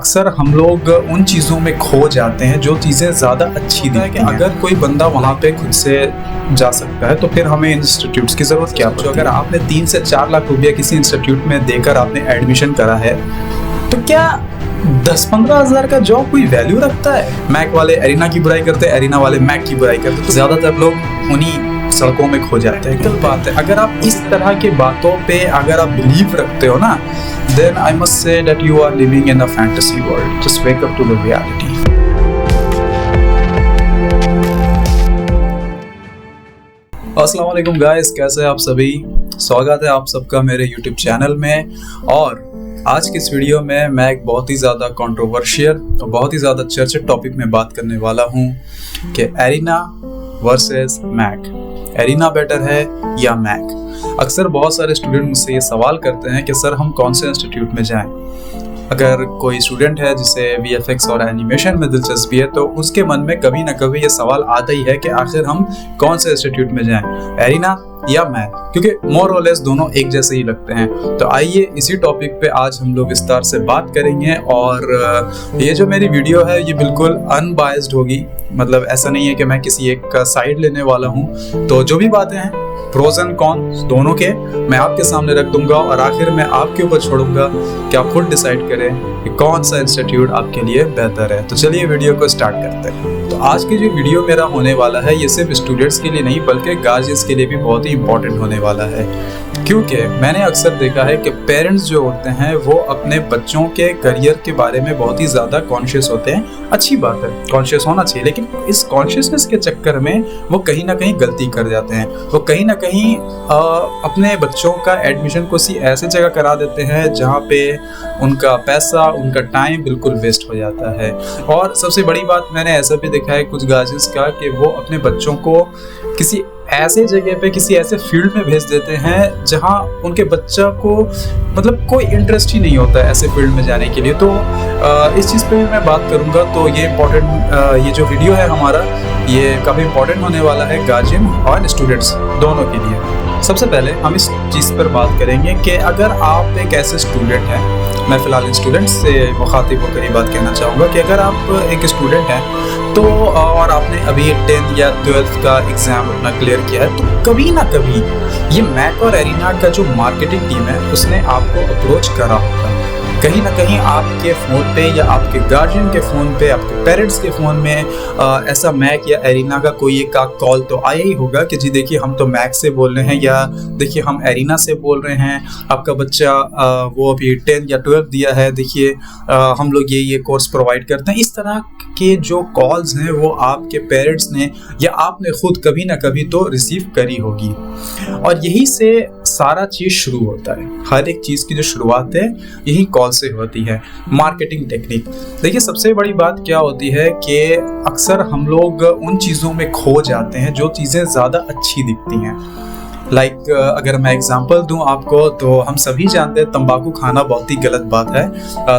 अक्सर हम लोग उन चीज़ों में खो जाते हैं जो चीज़ें ज़्यादा अच्छी दिखती हैं। अगर कोई बंदा वहाँ पे खुद से जा सकता है तो फिर हमें इंस्टीट्यूट्स की ज़रूरत क्या पड़ती है। अगर आपने 3 से 4 लाख रुपया किसी इंस्टीट्यूट में देकर आपने एडमिशन करा है तो क्या 10-15 हज़ार का जॉब कोई वैल्यू रखता है? मैक वाले एरिना की बुराई करते हैं, एरिना वाले मैक की बुराई करते हैं, तो ज़्यादातर लोग उन्हीं सड़कों में खो जाते हैं। गलत बात है। अगर आप इस तरह के बातों पे अगर आप बिलीव रखते हो ना, then I must say that you are living in a fantasy world. Just wake up to the reality. अस्सलाम वालेकुम गाइस, कैसे हैं आप सभी? स्वागत है आप सबका मेरे YouTube चैनल में। और आज की इस वीडियो में मैं एक बहुत ही ज़्यादा कंट्रोवर्शियल और बहुत ही ज़्यादा चर्चित टॉपिक में बात करने वाला हूँ कि Arena versus Mac. Arena better है या मैक? अक्सर बहुत सारे स्टूडेंट मुझसे ये सवाल करते हैं कि सर हम कौन से इंस्टीट्यूट में जाएं। अगर कोई स्टूडेंट है जिसे VFX और एनिमेशन में दिलचस्पी है तो उसके मन में कभी ना कभी ये सवाल आता ही है कि आखिर हम कौन से इंस्टीट्यूट में जाएं, एरिना या मैक, क्योंकि मोर और लेस दोनों एक जैसे ही लगते हैं। तो आइए इसी टॉपिक पे आज हम लोग विस्तार से बात करेंगे। और ये जो मेरी वीडियो है ये बिल्कुल अनबायस्ड होगी, मतलब ऐसा नहीं है कि मैं किसी एक का साइड लेने वाला हूँ। तो जो भी बातें हैं, प्रोज एंड कॉन्स दोनों के, मैं आपके सामने रख दूंगा और आखिर में आपके ऊपर छोड़ूंगा कि आप खुद डिसाइड करें कि कौन सा इंस्टीट्यूट आपके लिए बेहतर है। तो चलिए वीडियो को स्टार्ट करते हैं। तो आज की जो वीडियो मेरा होने वाला है ये सिर्फ स्टूडेंट्स के लिए नहीं बल्कि गार्जियंस के लिए भी बहुत ही इंपॉर्टेंट होने वाला है, क्योंकि मैंने अक्सर देखा है कि पेरेंट्स जो होते हैं वो अपने बच्चों के करियर के बारे में बहुत ही ज़्यादा कॉन्शियस होते हैं। अच्छी बात है, कॉन्शियस होना चाहिए, लेकिन इस कॉन्शियसनेस के चक्कर में वो कहीं ना कहीं गलती कर जाते हैं। वो कहीं ना कहीं अपने बच्चों का एडमिशन किसी ऐसे जगह करा देते हैं जहाँ पे उनका पैसा, उनका टाइम बिल्कुल वेस्ट हो जाता है। और सबसे बड़ी बात मैंने ऐसा भी देखा है कुछ गार्जियंस का कि वो अपने बच्चों को किसी ऐसे जगह पे, किसी ऐसे फील्ड में भेज देते हैं जहां उनके बच्चा को मतलब कोई इंटरेस्ट ही नहीं होता है ऐसे फील्ड में जाने के लिए। तो इस चीज़ पे भी मैं बात करूंगा। तो ये इम्पोर्टेंट ये जो वीडियो है हमारा ये काफ़ी इंपॉर्टेंट होने वाला है गार्जियन और स्टूडेंट्स दोनों के लिए। सबसे पहले हम इस चीज़ पर बात करेंगे कि अगर आप एक ऐसे स्टूडेंट हैं, मैं फ़िलहाल स्टूडेंट्स से मुखातिब होकर ये बात कहना चाहूँगा कि अगर आप एक स्टूडेंट हैं तो और आपने अभी 10th या 12th का एग्ज़ाम अपना क्लियर किया है, तो कभी ना कभी ये मैक और एरिना का जो मार्केटिंग टीम है उसने आपको अप्रोच करा होगा। कहीं ना कहीं आपके फ़ोन पे या आपके गार्जियन के फ़ोन पे, आपके पेरेंट्स के फ़ोन में ऐसा मैक या एरिना का कोई एक कॉल तो आया ही होगा कि जी देखिए हम तो मैक से बोल रहे हैं, या देखिए हम एरिना से बोल रहे हैं, आपका बच्चा वो अभी 10 या 12 दिया है, देखिए हम लोग ये कोर्स प्रोवाइड करते हैं। इस तरह के जो कॉल्स हैं वो आपके पेरेंट्स ने या आपने खुद कभी ना कभी तो रिसीव करी होगी। और यही से सारा चीज़ शुरू होता है। हर एक चीज़ की जो शुरुआत है यही कॉल से होती है। मार्केटिंग टेक्निक, देखिए सबसे बड़ी बात क्या होती है कि अक्सर हम लोग उन चीज़ों में खो जाते हैं जो चीज़ें ज़्यादा अच्छी दिखती हैं। लाइक अगर मैं एग्जांपल दूं आपको तो हम सभी जानते हैं तंबाकू खाना बहुत ही गलत बात है।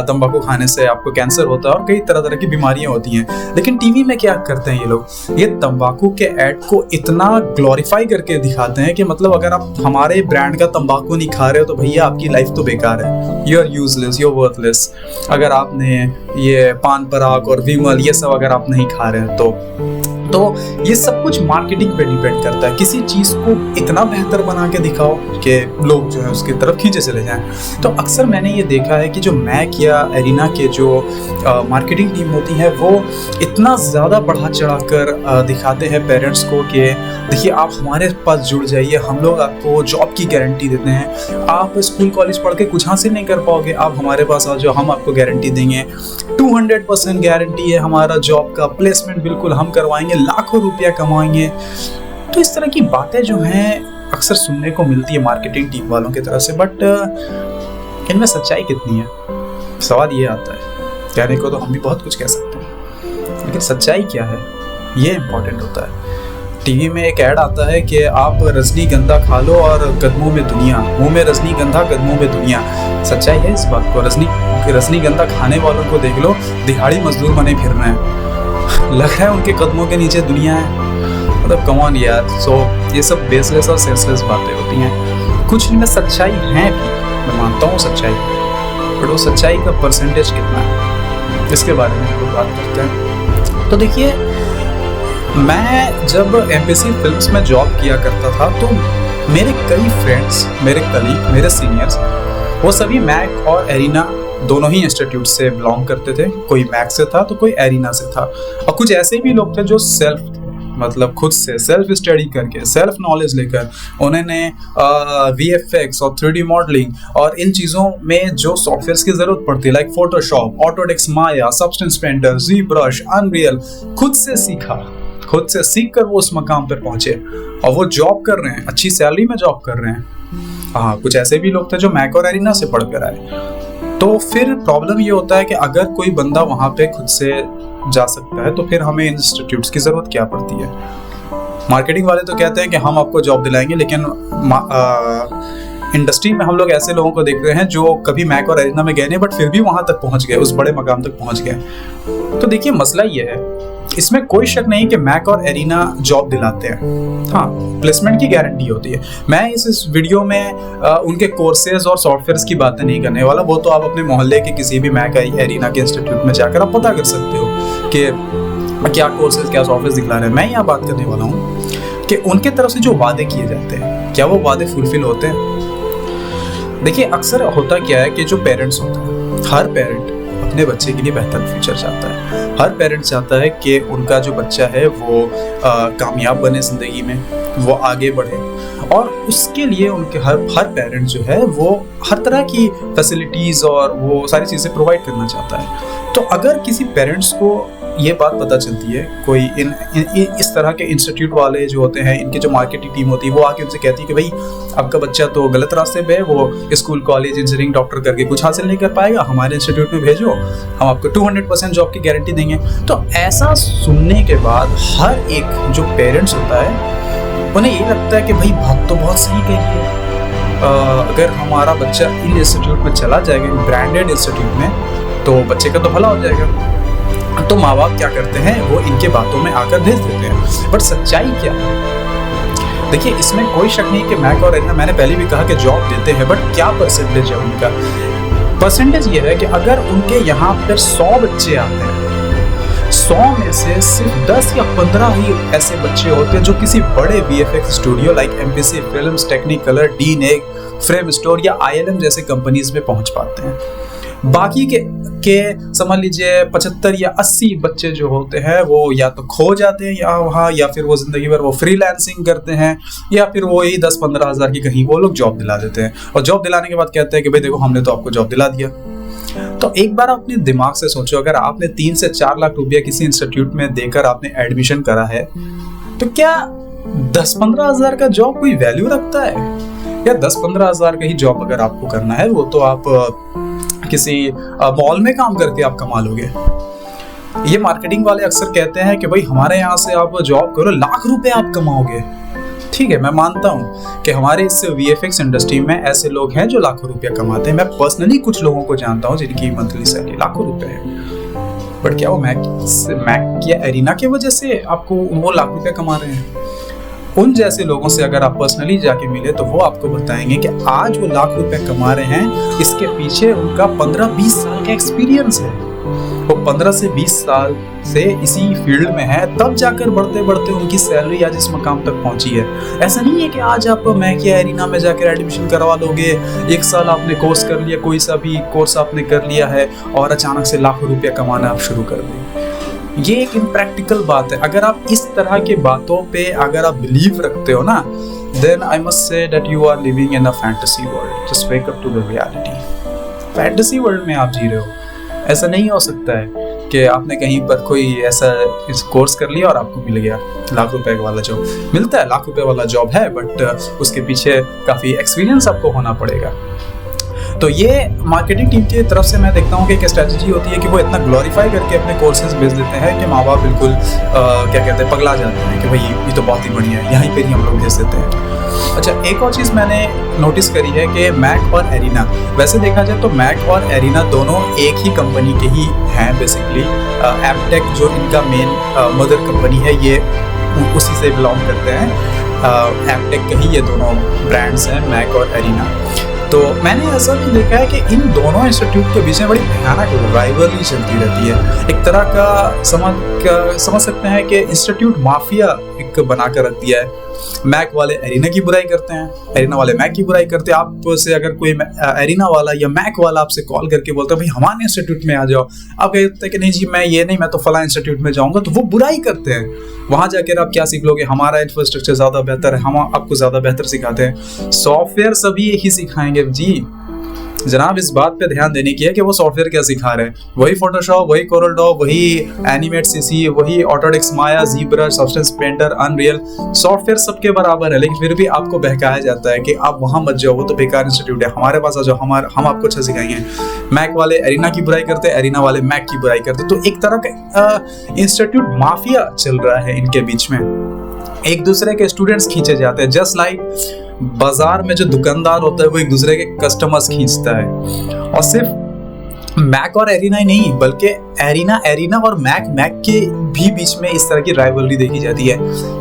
तंबाकू खाने से आपको कैंसर होता है और कई तरह तरह की बीमारियां होती हैं। लेकिन टीवी में क्या करते हैं ये लोग, ये तंबाकू के ऐड को इतना ग्लोरीफाई करके दिखाते हैं कि मतलब अगर आप हमारे ब्रांड का तंबाकू नहीं खा रहे हो तो भैया आपकी लाइफ तो बेकार है, you are useless, you are worthless. अगर आपने ये पान पराग और विमल ये सब अगर आप नहीं खा रहे हैं तो ये सब कुछ मार्केटिंग पे डिपेंड करता है। किसी चीज़ को इतना बेहतर बना के दिखाओ कि लोग जो है उसकी तरफ खींचे चले जाएं। तो अक्सर मैंने ये देखा है कि जो मैक या एरिना के जो मार्केटिंग टीम होती है वो इतना ज़्यादा बढ़ा चढ़ा कर दिखाते हैं पेरेंट्स को कि देखिए आप हमारे पास जुड़ जाइए, हम लोग आपको जॉब की गारंटी देते हैं। आप स्कूल कॉलेज पढ़ के कुछ हासिल नहीं कर पाओगे, आप हमारे पास आ जाओ, हम आपको गारंटी देंगे। 200% गारंटी है हमारा जॉब का, प्लेसमेंट बिल्कुल हम करवाएंगे, लाखों रुपया कमाएंगे। तो इस तरह की बातें जो हैं अक्सर सुनने को मिलती है मार्केटिंग टीम वालों की तरफ से। बट इनमें सच्चाई कितनी है, सवाल ये आता है। कहने को तो हम भी बहुत कुछ कह सकते हैं, लेकिन सच्चाई क्या है ये इम्पोर्टेंट होता है। टीवी में एक ऐड आता है कि आप रजनीगंधा खा लो और कदमों में दुनिया, मुंह में रजनीगंधा कदमों में दुनिया। सच्चाई है इस बात को। रजनीगंधा खाने वालों को देख लो, दिहाड़ी मजदूर बने फिर रहे हैं, लग रहा है उनके कदमों के नीचे दुनिया है। मतलब कम ऑन यार। सो ये सब बेसलेस और सेंसलेस बातें होती हैं। कुछ इनमें सच्चाई है भी, मैं मानता हूँ सच्चाई, बट वो सच्चाई का परसेंटेज कितना है इसके बारे में हम लोग बात करते हैं। तो देखिए, मैं जब एम्बेसी फिल्म्स में जॉब किया करता था तो मेरे कई फ्रेंड्स, मेरे कलीग, मेरे सीनियर्स, वो सभी मैक और एरिना दोनों ही इंस्टीट्यूट से बिलोंग करते थे। कोई मैक से था तो कोई एरिना से था, और कुछ ऐसे भी लोग थे जो सेल्फ थे, मतलब खुद से सेल्फ स्टडी करके, सेल्फ नॉलेज लेकर उन्होंने VFX और 3D मॉडलिंग और इन चीज़ों में जो सॉफ्टवेयर्स की ज़रूरत पड़ती है, लाइक फोटोशॉप, ऑटोडेस्क, माया, सबस्टेंस पेंटर, ZBrush, अनरियल, खुद से सीखा, खुद से सीख कर वो उस मकाम पर पहुंचे और वो जॉब कर रहे हैं, अच्छी सैलरी में जॉब कर रहे हैं। हाँ, कुछ ऐसे भी लोग थे जो मैक और एरिना से पढ़ कर आए। तो फिर प्रॉब्लम ये होता है कि अगर कोई बंदा वहाँ पे खुद से जा सकता है तो फिर हमें इंस्टीट्यूट्स की ज़रूरत क्या पड़ती है। मार्केटिंग वाले तो कहते हैं कि हम आपको जॉब दिलाएंगे, लेकिन इंडस्ट्री में हम लोग ऐसे लोगों को देख रहे हैं जो कभी मैक और एरिना में गए नहीं, बट फिर भी वहाँ तक पहुँच गए, उस बड़े मकाम तक पहुँच गए। तो देखिए, मसला ये है, इसमें कोई शक नहीं कि मैक और एरिना जॉब दिलाते हैं। हाँ, प्लेसमेंट की गारंटी होती है। मैं इस वीडियो में उनके कोर्सेज और सॉफ्टवेयर्स की बातें नहीं करने वाला, वो तो आप अपने मोहल्ले के किसी भी मैक एरिना के इंस्टीट्यूट में जाकर आप पता कर सकते हो कि क्या कोर्सेज, क्या सॉफ्टवेयर दिखला रहे हैं। मैं यहाँ बात करने वाला हूँ कि उनके तरफ से जो वादे किए जाते हैं, क्या वो वादे फुलफिल होते हैं। देखिए, अक्सर होता क्या है कि जो पेरेंट्स होते हैं, हर पेरेंट अपने बच्चे के लिए बेहतर फ्यूचर चाहता है। हर पेरेंट चाहता है कि उनका जो बच्चा है वो कामयाब बने ज़िंदगी में, वो आगे बढ़े, और उसके लिए उनके हर पेरेंट जो है वो हर तरह की फैसिलिटीज़ और वो सारी चीज़ें प्रोवाइड करना चाहता है। तो अगर किसी पेरेंट्स को ये बात पता चलती है, कोई इस तरह के इंस्टीट्यूट वाले जो होते हैं, इनकी जो मार्केटिंग टीम होती है, वो आके उनसे कहती है कि भाई आपका बच्चा तो गलत रास्ते पे है, वो स्कूल, कॉलेज, इंजीनियरिंग, डॉक्टर करके कुछ हासिल नहीं कर पाएगा, हमारे इंस्टीट्यूट में भेजो, हम आपको 200% जॉब की गारंटी देंगे। तो ऐसा सुनने के बाद हर एक जो पेरेंट्स होता है, उन्हें ये लगता है कि भाई बात तो बहुत सही कही है, अगर हमारा बच्चा इन इंस्टीट्यूट में चला जाएगा, ब्रांडेड इंस्टीट्यूट में, तो बच्चे का तो भला हो जाएगा। तो माँ बाप क्या करते हैं, वो इनके बातों में आकर भेज देते हैं। बट सच्चाई क्या है? देखिए, इसमें कोई शक नहीं कि मैक और एरिना, मैंने पहले भी कहा कि जॉब देते हैं, बट क्या परसेंटेज है उनका? परसेंटेज ये है कि अगर उनके यहाँ पर 100 बच्चे आते हैं, 100 में से सिर्फ 10 या 15 ही ऐसे बच्चे होते हैं जो किसी बड़े VFX studio like embassy films, Technicolor, D-Neg, frame store या ILM जैसे कंपनीज में पहुंच पाते हैं। बाकी के समझ लीजिए 75 या 80 बच्चे जो होते हैं वो या तो खो जाते हैं यहाँ वहाँ, या फिर वो जिंदगी भर वो फ्रीलांसिंग करते हैं, या फिर वो ही 10-15 हज़ार की कहीं वो लोग जॉब दिला देते हैं, और जॉब दिलाने के बाद कहते हैं कि भाई देखो, हमने तो आपको जॉब दिला दिया। तो एक बार अपने दिमाग से सोचो, अगर आपने 3 से 4 लाख रुपया किसी इंस्टीट्यूट में देकर आपने एडमिशन करा है, तो क्या 10-15 हज़ार का जॉब कोई वैल्यू रखता है? या 10-15 हज़ार का ही जॉब अगर आपको करना है, वो तो आप किसी मॉल में काम करके आप कमा लोगे। ये मार्केटिंग वाले अक्सर कहते हैं कि भाई हमारे यहाँ से आप जॉब करो, लाख रुपए आप कमाओगे। ठीक है, मैं मानता हूँ कि हमारे इस VFX इंडस्ट्री में ऐसे लोग हैं जो लाखों रुपया कमाते हैं। मैं पर्सनली कुछ लोगों को जानता हूँ जिनकी मंथली सैलरी लाखों रुपए है। बट क्या वो मैक या एरिना की वजह से आपको वो लाख रुपया कमा रहे हैं? उन जैसे लोगों से अगर आप पर्सनली जाके मिले तो वो आपको बताएंगे कि आज वो लाख रुपए कमा रहे हैं, इसके पीछे उनका 15-20 साल का एक्सपीरियंस है। वो 15 से 20 साल से इसी फील्ड में है, तब जाकर बढ़ते बढ़ते उनकी सैलरी आज इस मकाम तक पहुंची है। ऐसा नहीं है कि आज आप मैक या एरिना में जाकर एडमिशन करवा लोगे, 1 साल आपने कोर्स कर लिया, कोई सा भी कोर्स आपने कर लिया है और अचानक से लाखों रुपया कमाना आप शुरू कर दें। ये एक इम्प्रैक्टिकल बात है। अगर आप इस तरह के बातों पे अगर आप बिलीव रखते हो ना, then I must say that you are living in a fantasy world. Just wake up to the reality. Fantasy world में आप जी रहे हो। ऐसा नहीं हो सकता है कि आपने कहीं पर कोई ऐसा इस कोर्स कर लिया और आपको मिल गया लाख रुपए वाला जॉब। मिलता है, लाख रुपए वाला जॉब है, बट उसके पीछे काफ़ी एक्सपीरियंस आपको होना पड़ेगा। तो ये मार्केटिंग टीम की तरफ से मैं देखता हूँ कि एक स्ट्रेटजी होती है कि वो इतना ग्लोरीफाई करके अपने कोर्सेज भेज देते हैं कि माँ बाप बिल्कुल क्या कहते हैं, पगला जाते हैं कि भाई ये तो बहुत ही बढ़िया है, यहीं पे ही हम लोग भेज देते हैं। अच्छा, एक और चीज़ मैंने नोटिस करी है कि मैक और एरिना, वैसे देखा जाए तो मैक और एरिना दोनों एक ही कंपनी के ही हैं बेसिकली। एपटेक जो इनका मेन मदर कंपनी है, ये उसी से बिलोंग करते हैं। एपटेक के ही ये दोनों ब्रांड्स हैं, मैक और एरिना। तो मैंने ऐसा भी देखा है कि इन दोनों इंस्टीट्यूट के बीच में बड़ी भयानक राइवलरी चलती रहती है। एक तरह का समझ सकते हैं कि इंस्टीट्यूट माफिया एक बना कर रख दिया है। मैक वाले एरिना की बुराई करते हैं, एरिना वाले मैक की बुराई करते हैं। आपसे अगर कोई एरिना वाला या मैक वाला आपसे कॉल करके बोलता है भाई हमारे इंस्टीट्यूट में आ जाओ, आप कहते हैं कि नहीं जी मैं तो फला इंस्टीट्यूट में जाऊंगा, तो वो बुराई करते हैं। वहां जाकर आप क्या सीख लोगे, हमारा इंफ्रास्ट्रक्चर ज्यादा बेहतर है, हम आपको ज्यादा बेहतर सिखाते हैं। सॉफ्टवेयर सभी एक ही सिखाएंगे जी। जनाब इस बात पे ध्यान देने की है कि वो सॉफ्टवेयर क्या सिखा रहे हैं। वही फोटोशॉप, वही कोरल ड्रॉ, वही एनिमेट सीसी, वही ऑटोडेस्क, माया, ज़ीब्रश, सब्सटेंस पेंटर, अनरियल, सॉफ्टवेयर सबके बराबर है। लेकिन फिर भी आपको बहकाया जाता है कि आप वहां मत जाओ, वो तो बेकार इंस्टीट्यूट है, हमारे पास आ जाओ, हम आपको अच्छा सिखाएंगे। मैक वाले एरिना की बुराई करते हैं, एरिना वाले मैक की बुराई करते हैं। तो एक तरह का इंस्टीट्यूट माफिया चल रहा है इनके बीच में। एक दूसरे के स्टूडेंट्स खींचे जाते हैं, जस्ट लाइक बाजार में जो दुकानदार होता है वो एक दूसरे के कस्टमर्स खींचता है। और सिर्फ मैक और एरिना ही नहीं, बल्कि एरिना और मैक के भी बीच में इस तरह की राइवलरी देखी जाती है।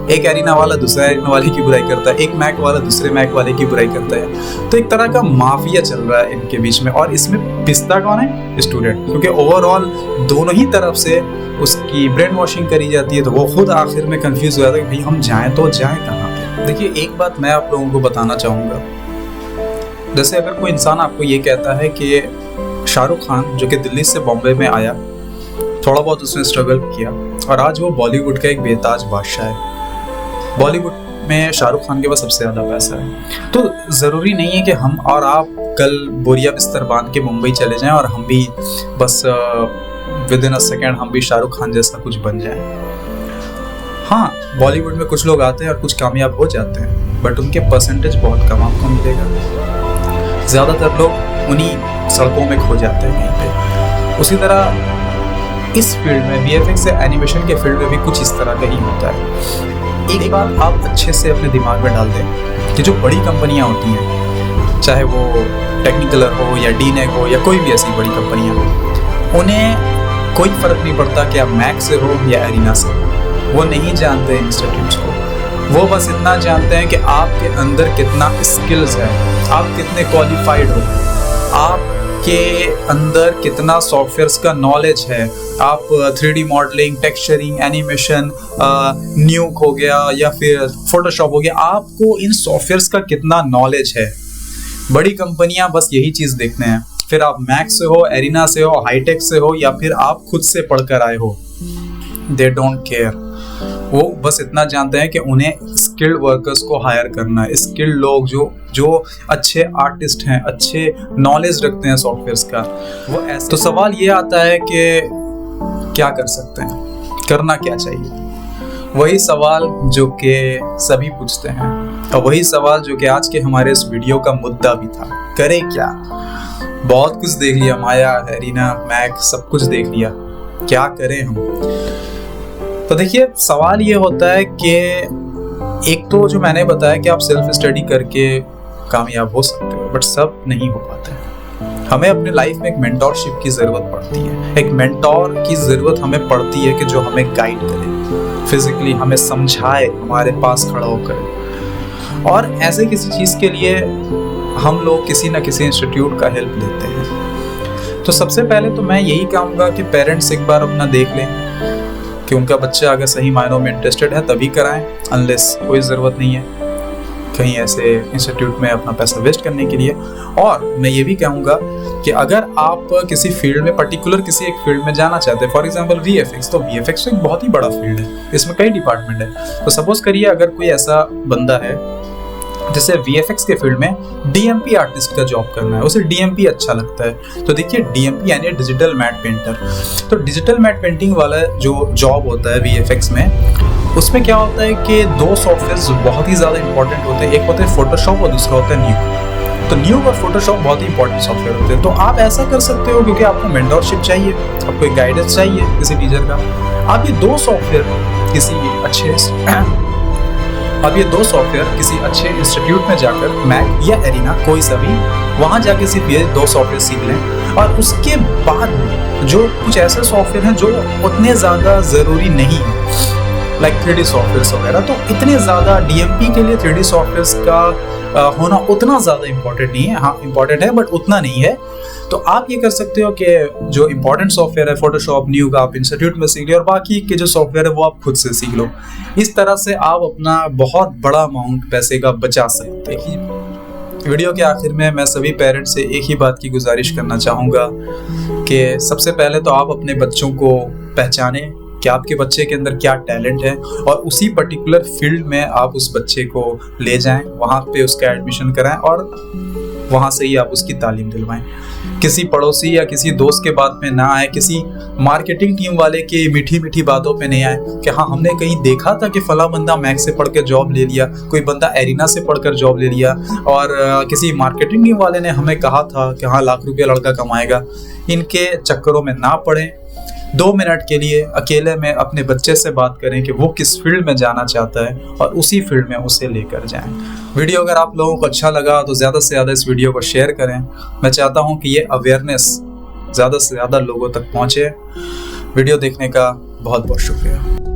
एक एरिना वाला दूसरा एरिना वाले की बुराई करता है, एक मैक वाला दूसरे मैक वाले की बुराई करता है। तो एक तरह का माफिया चल रहा है इनके बीच में। और इसमें पिसता कौन है? स्टूडेंट, क्योंकि ओवरऑल दोनों ही तरफ से उसकी ब्रेन वॉशिंग करी जाती है। तो वो खुद आखिर में कंफ्यूज हो जाता है कि भाई हम जाएं तो जाएं कहाँ पे। देखिए एक बात मैं आप लोगों को बताना चाहूँगा, जैसे अगर कोई इंसान आपको ये कहता है कि शाहरुख खान जो कि दिल्ली से बॉम्बे में आया, थोड़ा बहुत उसने स्ट्रगल किया और आज वो बॉलीवुड का एक बेताज बादशाह है। बॉलीवुड में शाहरुख खान के पास सबसे ज़्यादा पैसा है। तो ज़रूरी नहीं है कि हम और आप कल बोरिया बिस्तर बांध के मुंबई चले जाएं और हम भी बस विदिन अ सेकेंड हम भी शाहरुख खान जैसा कुछ बन जाएं। हाँ, बॉलीवुड में कुछ लोग आते हैं और कुछ कामयाब हो जाते हैं, बट उनके परसेंटेज बहुत कम आपको मिलेगा। ज़्यादातर लोग उन्हीं सड़कों में खो जाते हैं कहीं पे। उसी तरह इस फील्ड में, वीएफएक्स या एनिमेशन के फील्ड में भी कुछ इस तरह का ही होता है। एक बात आप अच्छे से अपने दिमाग में डाल दें कि जो बड़ी कंपनियां होती हैं, चाहे वो टेक्निकलर हो या डीनेक हो या कोई भी ऐसी बड़ी कंपनियां हो, उन्हें कोई फ़र्क नहीं पड़ता कि आप मैक से हो या एरिना से। वो नहीं जानते इंस्टीट्यूट्स को, वो बस इतना जानते हैं कि आपके अंदर कितना स्किल्स है, आप कितने क्वालिफाइड हो, आपके अंदर कितना सॉफ्टवेयर्स का नॉलेज है। आप 3D मॉडलिंग, टेक्सचरिंग, एनिमेशन, न्यूक हो गया या फिर फोटोशॉप हो गया, आपको इन सॉफ्टवेयर्स का कितना नॉलेज है। बड़ी कंपनियां बस यही चीज़ देखते हैं। फिर आप मैक से हो, एरिना से हो, हाईटेक से हो या फिर आप खुद से पढ़कर आए हो, दे डोंट केयर। वो बस इतना जानते हैं कि उन्हें स्किल्ड वर्कर्स को हायर करना है, स्किल्ड लोग जो अच्छे आर्टिस्ट हैं, अच्छे नॉलेज रखते हैं सॉफ्टवेयर्स का, वो ऐसे। तो सवाल ये आता है कि क्या कर सकते हैं, करना क्या चाहिए? वही सवाल जो कि सभी पूछते हैं और वही सवाल जो कि आज के हमारे इस वीडियो का मुद्दा भी था। करें क्या? बहुत कुछ देख लिया, माया, एरिना, मैक, सब कुछ देख लिया, क्या करें हम? तो देखिए सवाल ये होता है कि एक तो जो मैंने बताया कि आप सेल्फ स्टडी करके कामयाब हो सकते हो, बट सब नहीं हो पाता है। हमें अपने लाइफ में एक मेंटोरशिप की ज़रूरत पड़ती है। एक मेंटोर की ज़रूरत हमें पड़ती है कि जो हमें गाइड करे, फिजिकली हमें समझाए, हमारे पास खड़ा होकर। और ऐसे किसी चीज़ के लिए हम लोग किसी न किसी इंस्टीट्यूट का हेल्प लेते हैं। तो सबसे पहले तो मैं यही कहूँगा कि पेरेंट्स एक बार अपना देख लें कि उनका बच्चा अगर सही मायनों में इंटरेस्टेड है तभी कराएं, अनलेस कोई ज़रूरत नहीं है कहीं ऐसे इंस्टीट्यूट में अपना पैसा वेस्ट करने के लिए। और मैं ये भी कहूँगा कि अगर आप किसी फील्ड में, पर्टिकुलर किसी एक फील्ड में जाना चाहते हैं, फॉर एग्जांपल वीएफएक्स, तो वीएफएक्स एक बहुत ही बड़ा फील्ड है, इसमें कई डिपार्टमेंट है। तो सपोज करिए अगर कोई ऐसा बंदा है जैसे वीएफएक्स के फील्ड में डीएमपी आर्टिस्ट का जॉब करना है, उसे डीएमपी अच्छा लगता है, तो देखिए डीएमपी यानी डिजिटल मैट पेंटर। तो डिजिटल मैट पेंटिंग वाला जो जॉब होता है वीएफएक्स में, उसमें क्या होता है कि दो सॉफ्टवेयर्स बहुत ही ज़्यादा इंपॉर्टेंट होते हैं। एक होता है फोटोशॉप और दूसरा होता है न्यूक। तो न्यूक और फोटोशॉप बहुत ही इंपॉर्टेंट सॉफ्टवेयर होते हैं। तो आप ऐसा कर सकते हो, क्योंकि आपको मेंटोरशिप चाहिए, आपको एक गाइडेंस चाहिए किसी टीचर का, आप ये दो सॉफ्टवेयर किसी अच्छे इंस्टीट्यूट में जाकर, मैक या एरिना कोई सा भी, वहाँ जाके सिर्फ ये दो सॉफ्टवेयर सीख लें। और उसके बाद जो कुछ ऐसे सॉफ्टवेयर हैं जो उतने ज़्यादा ज़रूरी नहीं है, लाइक 3D सॉफ्टवेयर वगैरह, तो इतने ज़्यादा डीएमपी के लिए 3D सॉफ्टवेयर का होना उतना ज़्यादा इम्पोर्टेंट नहीं है। हाँ इम्पोर्टेंट है बट उतना नहीं है। तो आप ये कर सकते हो कि जो इम्पोर्टेंट सॉफ्टवेयर है फोटोशॉप न्यू का आप इंस्टीट्यूट में सीख लो और बाकी के जो सॉफ्टवेयर है वो आप खुद से सीख लो। इस तरह से आप अपना बहुत बड़ा अमाउंट पैसे का बचा सकते हैं। वीडियो के आखिर में मैं सभी पेरेंट्स से एक ही बात की गुजारिश करना चाहूँगा कि सबसे पहले तो आप अपने बच्चों को पहचानें कि आपके बच्चे के अंदर क्या टैलेंट है और उसी पर्टिकुलर फील्ड में आप उस बच्चे को ले जाएं, वहाँ पे उसका एडमिशन कराएं और वहाँ से ही आप उसकी तालीम दिलवाएं। किसी पड़ोसी या किसी दोस्त के बात में ना आए, किसी मार्केटिंग टीम वाले की मीठी मीठी बातों पे नहीं आए कि हाँ हमने कहीं देखा था कि फला बंदा मैक से पढ़ के जॉब ले लिया, कोई बंदा एरिना से पढ़कर जॉब ले लिया और किसी मार्केटिंग टीम वाले ने हमें कहा था कि हाँ लाख रुपया लड़का कमाएगा। इनके चक्करों में ना पड़ें। 2 मिनट के लिए अकेले में अपने बच्चे से बात करें कि वो किस फील्ड में जाना चाहता है और उसी फील्ड में उसे लेकर जाएं। वीडियो अगर आप लोगों को अच्छा लगा तो ज़्यादा से ज़्यादा इस वीडियो को शेयर करें। मैं चाहता हूं कि ये अवेयरनेस ज़्यादा से ज़्यादा लोगों तक पहुंचे। वीडियो देखने का बहुत बहुत शुक्रिया।